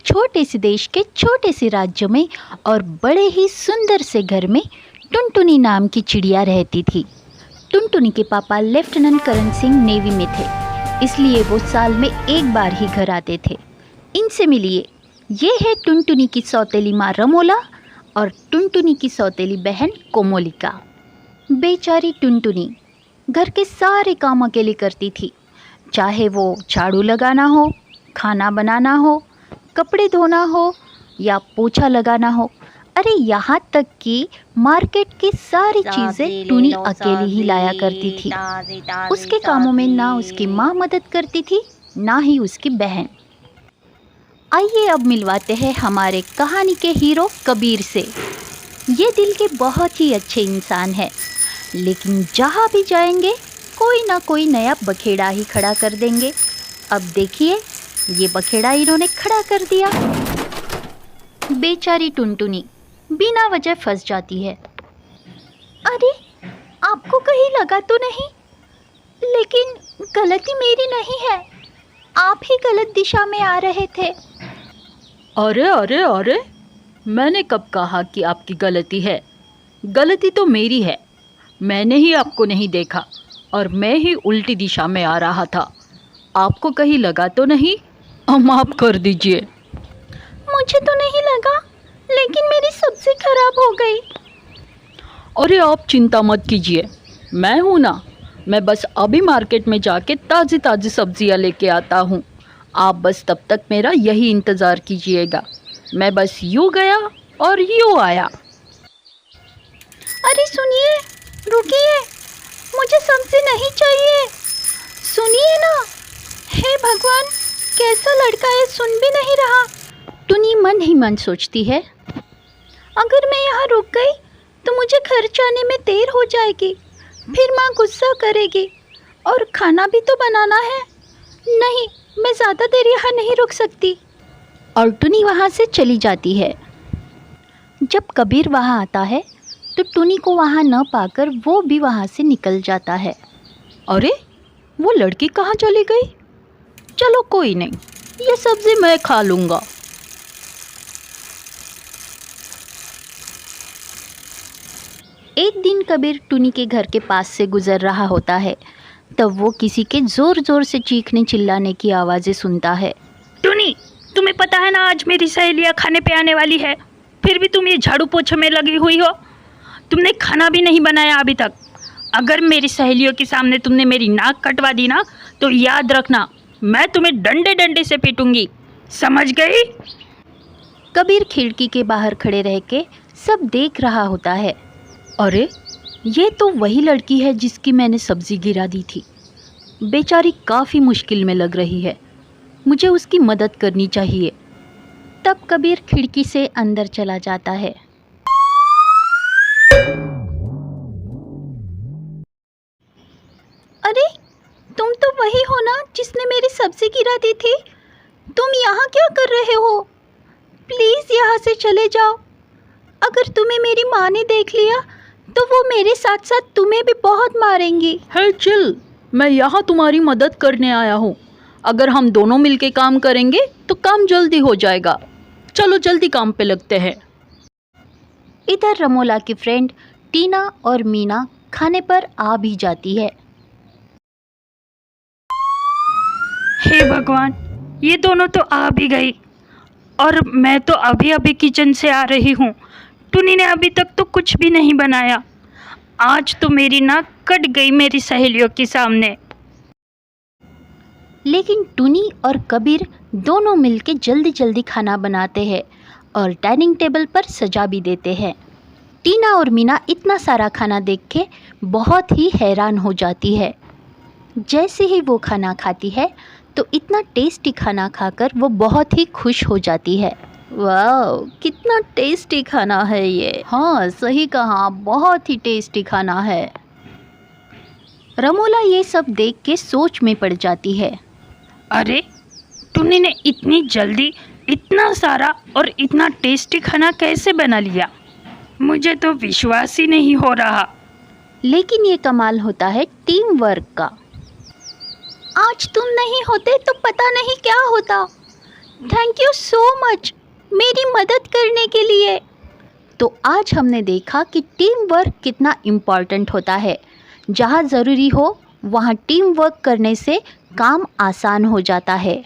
छोटे से देश के छोटे से राज्य में और बड़े ही सुंदर से घर में टुनटुनी नाम की चिड़िया रहती थी। टुनटुनी के पापा लेफ्टिनेंट करण सिंह नेवी में थे, इसलिए वो साल में एक बार ही घर आते थे। इनसे मिलिए, ये है टुनटुनी की सौतेली माँ रमोला और टुनटुनी की सौतेली बहन कोमोलिका। बेचारी टुनटुनी घर के सारे काम अकेले करती थी, चाहे वो झाड़ू लगाना हो, खाना बनाना हो, कपड़े धोना हो या पोछा लगाना हो। अरे यहाँ तक कि मार्केट की सारी चीज़ें टुनी अकेली ही लाया करती थी। उसके कामों में ना उसकी माँ मदद करती थी, ना ही उसकी बहन। आइए अब मिलवाते हैं हमारे कहानी के हीरो कबीर से। ये दिल के बहुत ही अच्छे इंसान हैं, लेकिन जहाँ भी जाएंगे कोई ना कोई नया बखेड़ा ही खड़ा कर देंगे। अब देखिए, ये बखेड़ा इन्होंने खड़ा कर दिया। बेचारी टुनटुनी बिना वजह फंस जाती है। अरे, आपको कहीं लगा तो नहीं? लेकिन गलती मेरी नहीं है, आप ही गलत दिशा में आ रहे थे। अरे अरे अरे, मैंने कब कहा कि आपकी गलती है? गलती तो मेरी है। मैंने ही आपको नहीं देखा और मैं ही उल्टी दिशा में आ रहा था। आपको कहीं लगा तो नहीं? माफ़ कर दीजिए। मुझे तो नहीं लगा, लेकिन मेरी सब्जी खराब हो गई। अरे आप चिंता मत कीजिए, मैं हूँ ना। मैं बस अभी मार्केट में जाके ताज़ी ताज़ी सब्जियाँ लेके आता हूँ। आप बस तब तक मेरा यही इंतज़ार कीजिएगा। मैं बस यूँ गया और यूँ आया। अरे सुनिए, रुकिए, मुझे सब्जी नहीं चाहिए। सुनिए ना, हे भगवान, कैसा लड़का है, सुन भी नहीं रहा। टुनी मन ही मन सोचती है, अगर मैं यहाँ रुक गई तो मुझे घर जाने में देर हो जाएगी, फिर माँ गुस्सा करेगी और खाना भी तो बनाना है। नहीं, मैं ज़्यादा देर यहाँ नहीं रुक सकती। और टुनी वहाँ से चली जाती है। जब कबीर वहाँ आता है तो टुनी को वहाँ न पाकर वो भी वहाँ से निकल जाता है। अरे, वो लड़की कहाँ चली गई? चलो कोई नहीं, ये सब्ज़ी मैं खा लूँगा। एक दिन कबीर टुनी के घर के पास से गुजर रहा होता है, तब वो किसी के ज़ोर ज़ोर से चीखने चिल्लाने की आवाज़ें सुनता है। टुनी, तुम्हें पता है ना आज मेरी सहेलियाँ खाने पे आने वाली है, फिर भी तुम ये झाड़ू पोछे में लगी हुई हो। तुमने खाना भी नहीं बनाया अभी तक। अगर मेरी सहेलियों के सामने तुमने मेरी नाक कटवा दी ना, तो याद रखना, मैं तुम्हें डंडे डंडे से पीटूंगी, समझ गई? कबीर खिड़की के बाहर खड़े रह के सब देख रहा होता है। अरे, ये तो वही लड़की है जिसकी मैंने सब्ज़ी गिरा दी थी। बेचारी काफ़ी मुश्किल में लग रही है, मुझे उसकी मदद करनी चाहिए। तब कबीर खिड़की से अंदर चला जाता है। अरे, तुम तो वही हो ना जिसने मेरी सब्ज़ी गिरा दी थी? तुम यहाँ क्या कर रहे हो? प्लीज़ यहाँ से चले जाओ। अगर तुम्हें मेरी माँ ने देख लिया तो वो मेरे साथ साथ तुम्हें भी बहुत मारेंगी। है चिल, मैं यहाँ तुम्हारी मदद करने आया हूँ। अगर हम दोनों मिलके काम करेंगे तो काम जल्दी हो जाएगा। चलो जल्दी काम पे लगते हैं। इधर रमोला की फ्रेंड टीना और मीना खाने पर आ भी जाती है। हे भगवान, ये दोनों तो आ भी गई और मैं तो अभी अभी किचन से आ रही हूँ। टुनी ने अभी तक तो कुछ भी नहीं बनाया। आज तो मेरी नाक कट गई मेरी सहेलियों के सामने। लेकिन टुनी और कबीर दोनों मिलके जल्दी जल्दी खाना बनाते हैं और डाइनिंग टेबल पर सजा भी देते हैं। टीना और मीना इतना सारा खाना देख के बहुत ही हैरान हो जाती है। जैसे ही वो खाना खाती है तो इतना टेस्टी खाना खाकर वो बहुत ही खुश हो जाती है। वाह, कितना टेस्टी खाना है ये। हाँ, सही कहा, बहुत ही टेस्टी खाना है। रमोला ये सब देख के सोच में पड़ जाती है। अरे, टुनी ने इतनी जल्दी इतना सारा और इतना टेस्टी खाना कैसे बना लिया? मुझे तो विश्वास ही नहीं हो रहा। लेकिन ये कमाल होता है टीम वर्क का। आज तुम नहीं होते तो पता नहीं क्या होता। थैंक यू सो मच मेरी मदद करने के लिए। तो आज हमने देखा कि टीम वर्क कितना इम्पॉर्टेंट होता है। जहाँ ज़रूरी हो वहाँ टीम वर्क करने से काम आसान हो जाता है।